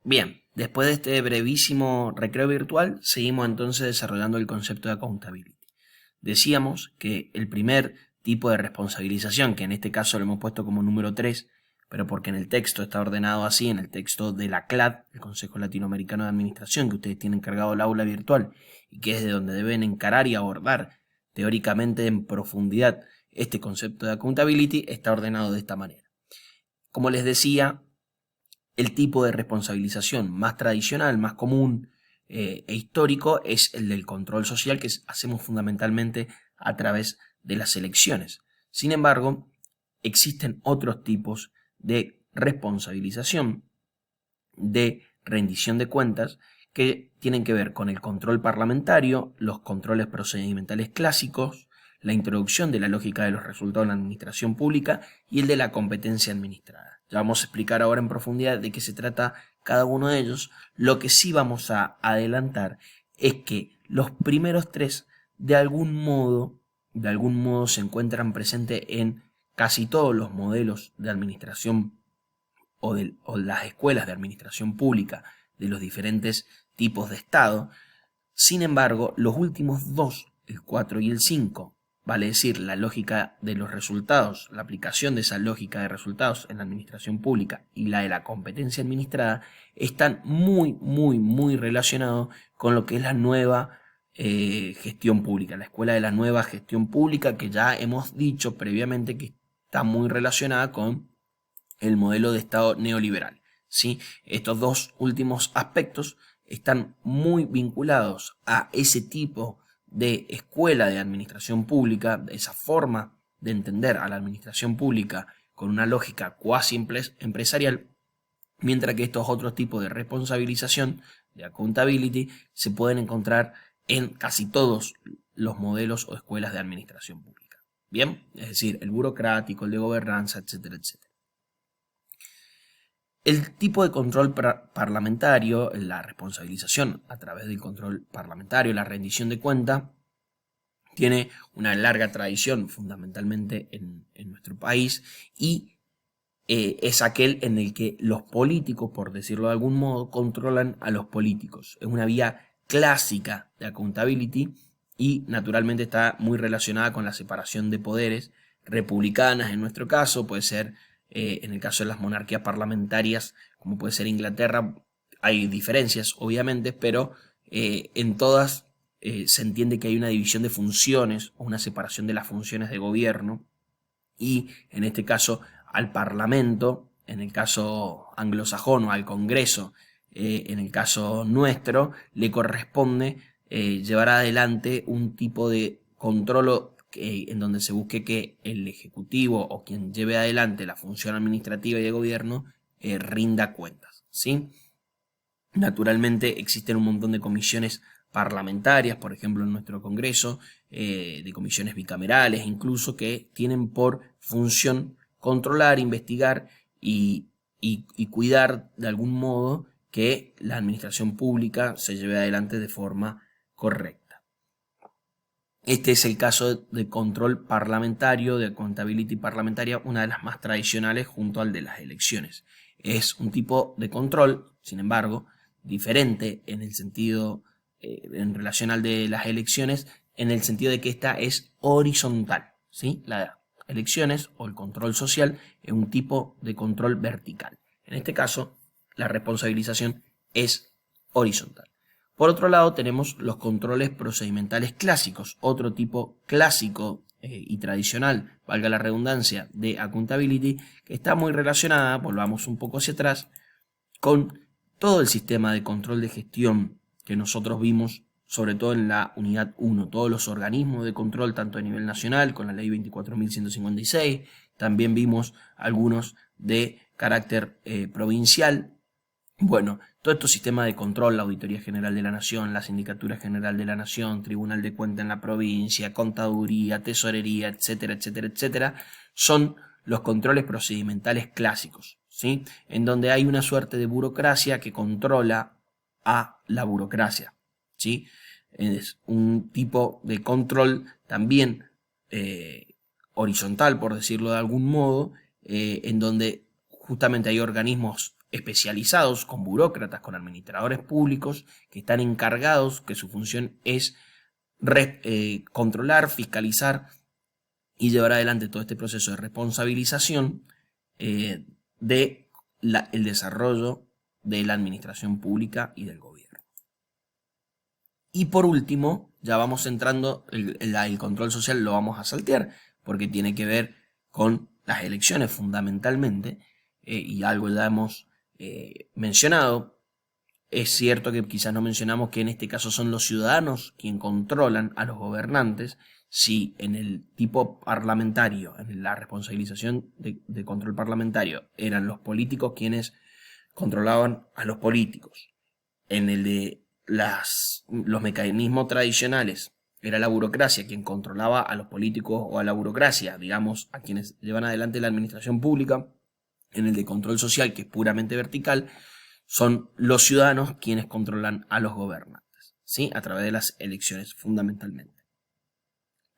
Bien, después de este brevísimo recreo virtual, seguimos entonces desarrollando el concepto de accountability. Decíamos que el primer tipo de responsabilización, que en este caso lo hemos puesto como número 3, pero porque en el texto está ordenado así, en el texto de la CLAD, el Consejo Latinoamericano de Administración, que ustedes tienen encargado el aula virtual y que es de donde deben encarar y abordar teóricamente en profundidad este concepto de accountability, está ordenado de esta manera. Como les decía, el tipo de responsabilización más tradicional, más común e histórico es el del control social que hacemos fundamentalmente a través de las elecciones. Sin embargo, existen otros tipos de responsabilización, de rendición de cuentas, que tienen que ver con el control parlamentario, los controles procedimentales clásicos, la introducción de la lógica de los resultados en la administración pública y el de la competencia administrada. Ya vamos a explicar ahora en profundidad de qué se trata cada uno de ellos. Lo que sí vamos a adelantar es que los primeros tres de algún modo se encuentran presentes en casi todos los modelos de administración o las escuelas de administración pública de los diferentes tipos de Estado. Sin embargo, los últimos dos, el 4 y el 5, vale decir, la lógica de los resultados, la aplicación de esa lógica de resultados en la administración pública y la de la competencia administrada, están muy relacionados con lo que es la nueva gestión pública, la escuela de la nueva gestión pública, que ya hemos dicho previamente que está muy relacionada con el modelo de Estado neoliberal. ¿Sí? Estos dos últimos aspectos están muy vinculados a ese tipo de escuela de administración pública, de esa forma de entender a la administración pública con una lógica cuasi empresarial, mientras que estos otros tipos de responsabilización, de accountability, se pueden encontrar en casi todos los modelos o escuelas de administración pública. Bien, es decir, el burocrático, el de gobernanza, etcétera, etcétera. El tipo de control parlamentario, la responsabilización a través del control parlamentario, la rendición de cuenta, tiene una larga tradición fundamentalmente en nuestro país y es aquel en el que los políticos, por decirlo de algún modo, controlan a los políticos. Es una vía clásica de accountability y naturalmente está muy relacionada con la separación de poderes republicanas en nuestro caso, puede ser en el caso de las monarquías parlamentarias, como puede ser Inglaterra, hay diferencias obviamente, pero en todas se entiende que hay una división de funciones o una separación de las funciones de gobierno y en este caso al Parlamento, en el caso anglosajón o al Congreso, en el caso nuestro, le corresponde llevar adelante un tipo de control en donde se busque que el Ejecutivo o quien lleve adelante la función administrativa y de gobierno rinda cuentas, ¿sí? Naturalmente existen un montón de comisiones parlamentarias, por ejemplo en nuestro Congreso, de comisiones bicamerales incluso, que tienen por función controlar, investigar y cuidar de algún modo que la administración pública se lleve adelante de forma correcta. Este es el caso de control parlamentario, de accountability parlamentaria, una de las más tradicionales junto al de las elecciones. Es un tipo de control, sin embargo, diferente en el sentido, en relación al de las elecciones, en el sentido de que esta es horizontal, ¿sí? Las elecciones o el control social es un tipo de control vertical. En este caso, la responsabilización es horizontal. Por otro lado, tenemos los controles procedimentales clásicos, otro tipo clásico y tradicional, valga la redundancia, de accountability, que está muy relacionada, volvamos un poco hacia atrás, con todo el sistema de control de gestión que nosotros vimos, sobre todo en la unidad 1, todos los organismos de control, tanto a nivel nacional, con la ley 24.156, también vimos algunos de carácter provincial. Bueno, todo estos sistemas de control, la Auditoría General de la Nación, la Sindicatura General de la Nación, Tribunal de Cuentas en la provincia, Contaduría, Tesorería, etcétera, etcétera, etcétera, son los controles procedimentales clásicos, ¿sí? En donde hay una suerte de burocracia que controla a la burocracia, ¿sí? Es un tipo de control también horizontal, por decirlo de algún modo, en donde justamente hay organismos especializados, con burócratas, con administradores públicos que están encargados, que su función es controlar, fiscalizar y llevar adelante todo este proceso de responsabilización del desarrollo de la administración pública y del gobierno. Y por último, ya vamos entrando, el control social lo vamos a saltear, porque tiene que ver con las elecciones fundamentalmente, y algo ya hemos mencionado. Es cierto que quizás no mencionamos que en este caso son los ciudadanos quienes controlan a los gobernantes. Si en el tipo parlamentario, en la responsabilización de control parlamentario, eran los políticos quienes controlaban a los políticos, en el de los mecanismos tradicionales era la burocracia quien controlaba a los políticos o a la burocracia, digamos, a quienes llevan adelante la administración pública, en el de control social, que es puramente vertical, son los ciudadanos quienes controlan a los gobernantes, ¿sí? A través de las elecciones, fundamentalmente.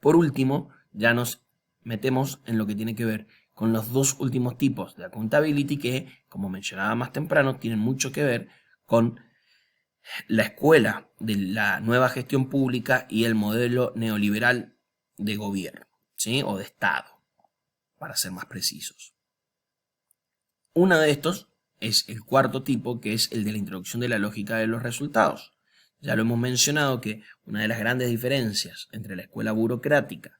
Por último, ya nos metemos en lo que tiene que ver con los dos últimos tipos de accountability que, como mencionaba más temprano, tienen mucho que ver con la escuela de la nueva gestión pública y el modelo neoliberal de gobierno, ¿sí? O de Estado, para ser más precisos. Uno de estos es el cuarto tipo, que es el de la introducción de la lógica de los resultados. Ya lo hemos mencionado que una de las grandes diferencias entre la escuela burocrática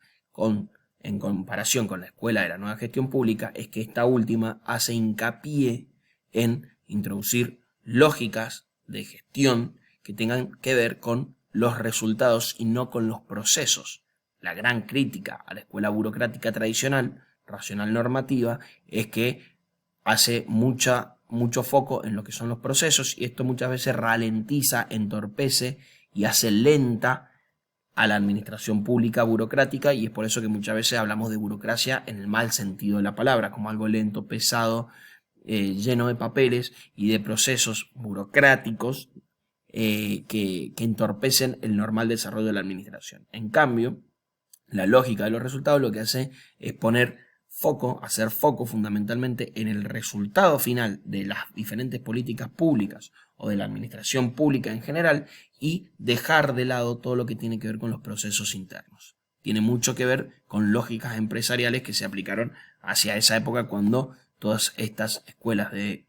en comparación con la escuela de la nueva gestión pública es que esta última hace hincapié en introducir lógicas de gestión que tengan que ver con los resultados y no con los procesos. La gran crítica a la escuela burocrática tradicional, racional normativa, es que hace mucho foco en lo que son los procesos, y esto muchas veces ralentiza, entorpece y hace lenta a la administración pública burocrática, y es por eso que muchas veces hablamos de burocracia en el mal sentido de la palabra, como algo lento, pesado, lleno de papeles y de procesos burocráticos que entorpecen el normal desarrollo de la administración. En cambio, la lógica de los resultados lo que hace es hacer foco fundamentalmente en el resultado final de las diferentes políticas públicas o de la administración pública en general, y dejar de lado todo lo que tiene que ver con los procesos internos. Tiene mucho que ver con lógicas empresariales que se aplicaron hacia esa época, cuando todas estas escuelas de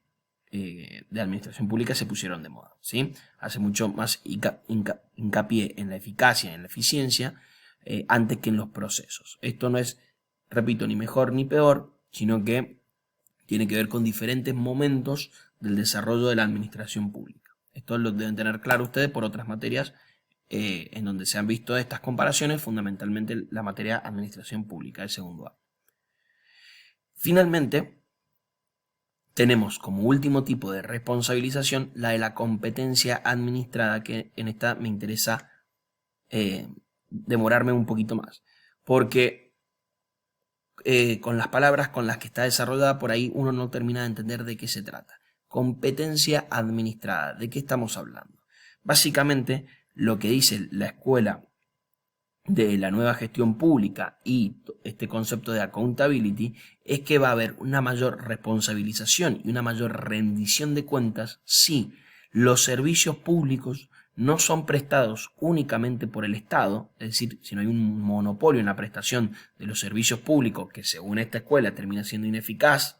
administración pública se pusieron de moda, ¿sí? Hace mucho más hincapié en la eficacia, en la eficiencia, antes que en los procesos. Esto no es, repito, ni mejor ni peor, sino que tiene que ver con diferentes momentos del desarrollo de la administración pública. Esto lo deben tener claro ustedes por otras materias en donde se han visto estas comparaciones, fundamentalmente la materia administración pública del segundo año. Finalmente, tenemos como último tipo de responsabilización la de la competencia administrada, que en esta me interesa demorarme un poquito más, porque con las palabras con las que está desarrollada por ahí uno no termina de entender de qué se trata. Competencia administrada, ¿de qué estamos hablando? Básicamente lo que dice la escuela de la nueva gestión pública y este concepto de accountability es que va a haber una mayor responsabilización y una mayor rendición de cuentas si los servicios públicos no son prestados únicamente por el Estado, es decir, si no hay un monopolio en la prestación de los servicios públicos, que según esta escuela termina siendo ineficaz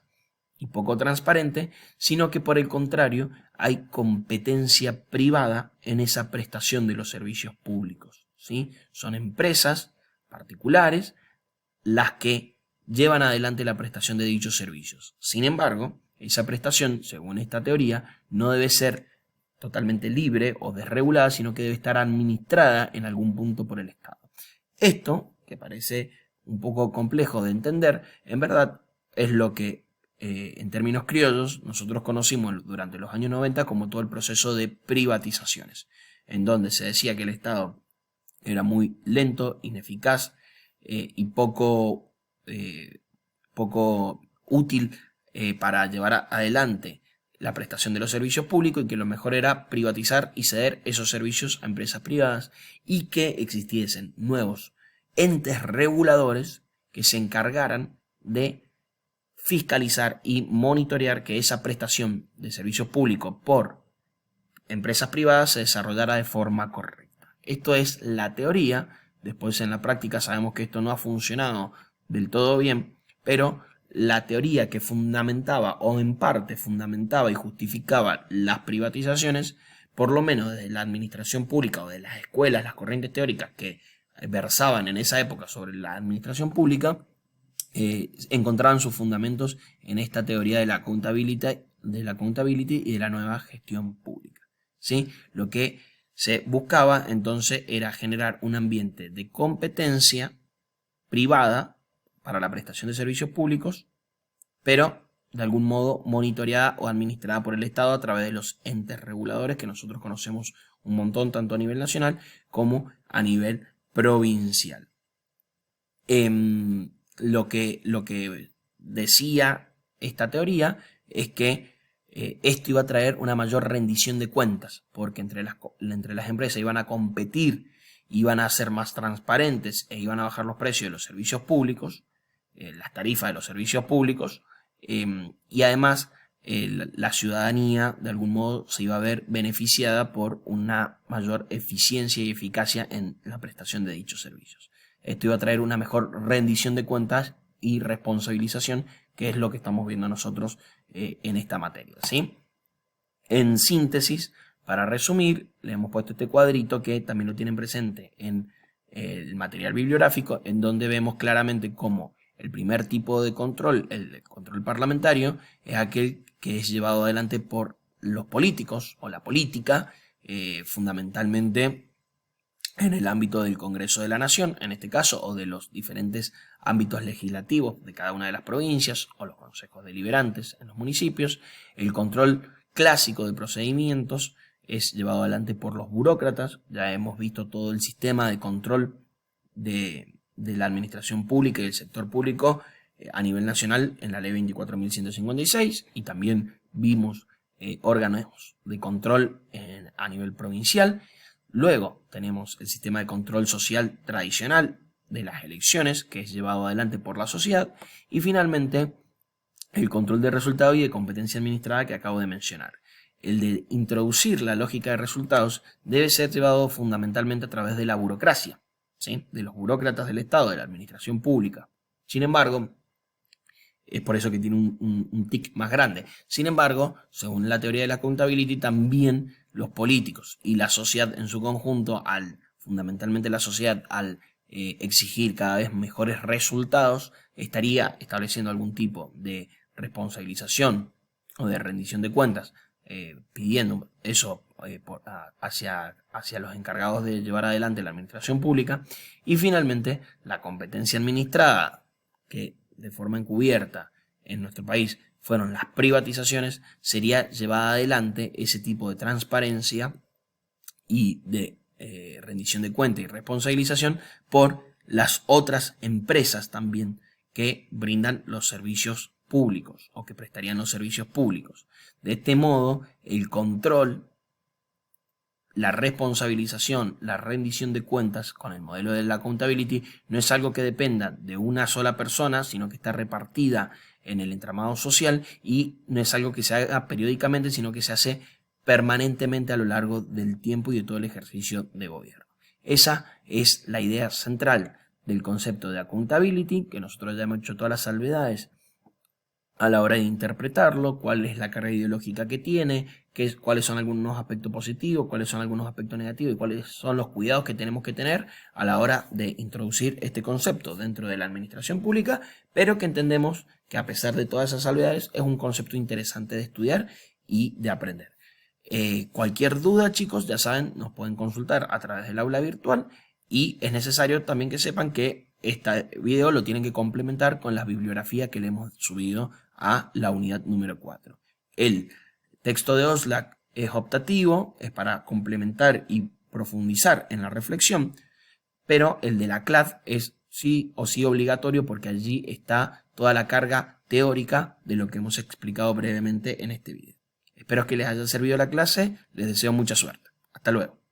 y poco transparente, sino que por el contrario hay competencia privada en esa prestación de los servicios públicos, ¿sí? Son empresas particulares las que llevan adelante la prestación de dichos servicios. Sin embargo, esa prestación, según esta teoría, no debe ser totalmente libre o desregulada, sino que debe estar administrada en algún punto por el Estado. Esto, que parece un poco complejo de entender, en verdad es lo que en términos criollos nosotros conocimos durante los años 90 como todo el proceso de privatizaciones, en donde se decía que el Estado era muy lento, ineficaz y poco útil para llevar adelante la prestación de los servicios públicos, y que lo mejor era privatizar y ceder esos servicios a empresas privadas, y que existiesen nuevos entes reguladores que se encargaran de fiscalizar y monitorear que esa prestación de servicios públicos por empresas privadas se desarrollara de forma correcta. Esto es la teoría. Después en la práctica sabemos que esto no ha funcionado del todo bien, pero la teoría que fundamentaba o en parte fundamentaba y justificaba las privatizaciones, por lo menos desde la administración pública o de las escuelas, las corrientes teóricas que versaban en esa época sobre la administración pública, encontraban sus fundamentos en esta teoría de la accountability y de la nueva gestión pública, ¿sí? Lo que se buscaba entonces era generar un ambiente de competencia privada para la prestación de servicios públicos, pero de algún modo monitoreada o administrada por el Estado a través de los entes reguladores que nosotros conocemos un montón, tanto a nivel nacional como a nivel provincial. Lo que decía esta teoría es que esto iba a traer una mayor rendición de cuentas, porque entre las empresas iban a competir, iban a ser más transparentes e iban a bajar los precios de los servicios públicos, las tarifas de los servicios públicos, y además la ciudadanía de algún modo se iba a ver beneficiada por una mayor eficiencia y eficacia en la prestación de dichos servicios. Esto iba a traer una mejor rendición de cuentas y responsabilización, que es lo que estamos viendo nosotros en esta materia, ¿sí? En síntesis, para resumir, le hemos puesto este cuadrito que también lo tienen presente en el material bibliográfico, en donde vemos claramente cómo el primer tipo de control, el control parlamentario, es aquel que es llevado adelante por los políticos o la política, fundamentalmente en el ámbito del Congreso de la Nación, en este caso, o de los diferentes ámbitos legislativos de cada una de las provincias, o los consejos deliberantes en los municipios. El control clásico de procedimientos es llevado adelante por los burócratas. Ya hemos visto todo el sistema de control de la administración pública y del sector público a nivel nacional en la ley 24.156, y también vimos órganos de control a nivel provincial. Luego tenemos el sistema de control social tradicional de las elecciones, que es llevado adelante por la sociedad, y finalmente el control de resultados y de competencia administrada que acabo de mencionar. El de introducir la lógica de resultados debe ser llevado fundamentalmente a través de la burocracia, ¿sí? De los burócratas del Estado, de la administración pública. Sin embargo, es por eso que tiene un tic más grande. Sin embargo, según la teoría de la accountability, también los políticos y la sociedad en su conjunto, fundamentalmente la sociedad, al exigir cada vez mejores resultados, estaría estableciendo algún tipo de responsabilización o de rendición de cuentas, pidiendo eso hacia los encargados de llevar adelante la administración pública. Y finalmente, la competencia administrada, que de forma encubierta en nuestro país fueron las privatizaciones, sería llevada adelante ese tipo de transparencia y de rendición de cuenta y responsabilización por las otras empresas también que brindan los servicios públicos o que prestarían los servicios públicos. De este modo, el control, la responsabilización, la rendición de cuentas con el modelo de la accountability no es algo que dependa de una sola persona, sino que está repartida en el entramado social, y no es algo que se haga periódicamente, sino que se hace permanentemente a lo largo del tiempo y de todo el ejercicio de gobierno. Esa es la idea central del concepto de accountability, que nosotros ya hemos hecho todas las salvedades a la hora de interpretarlo, cuál es la carga ideológica que tiene, cuáles son algunos aspectos positivos, cuáles son algunos aspectos negativos y cuáles son los cuidados que tenemos que tener a la hora de introducir este concepto dentro de la administración pública, pero que entendemos que a pesar de todas esas salvedades es un concepto interesante de estudiar y de aprender. Cualquier duda, chicos, ya saben, nos pueden consultar a través del aula virtual, y es necesario también que sepan que este video lo tienen que complementar con la bibliografía que le hemos subido a la unidad número 4. El texto de Oxlack es optativo, es para complementar y profundizar en la reflexión, pero el de la CLAD es sí o sí obligatorio, porque allí está toda la carga teórica de lo que hemos explicado brevemente en este video. Espero que les haya servido la clase, les deseo mucha suerte. Hasta luego.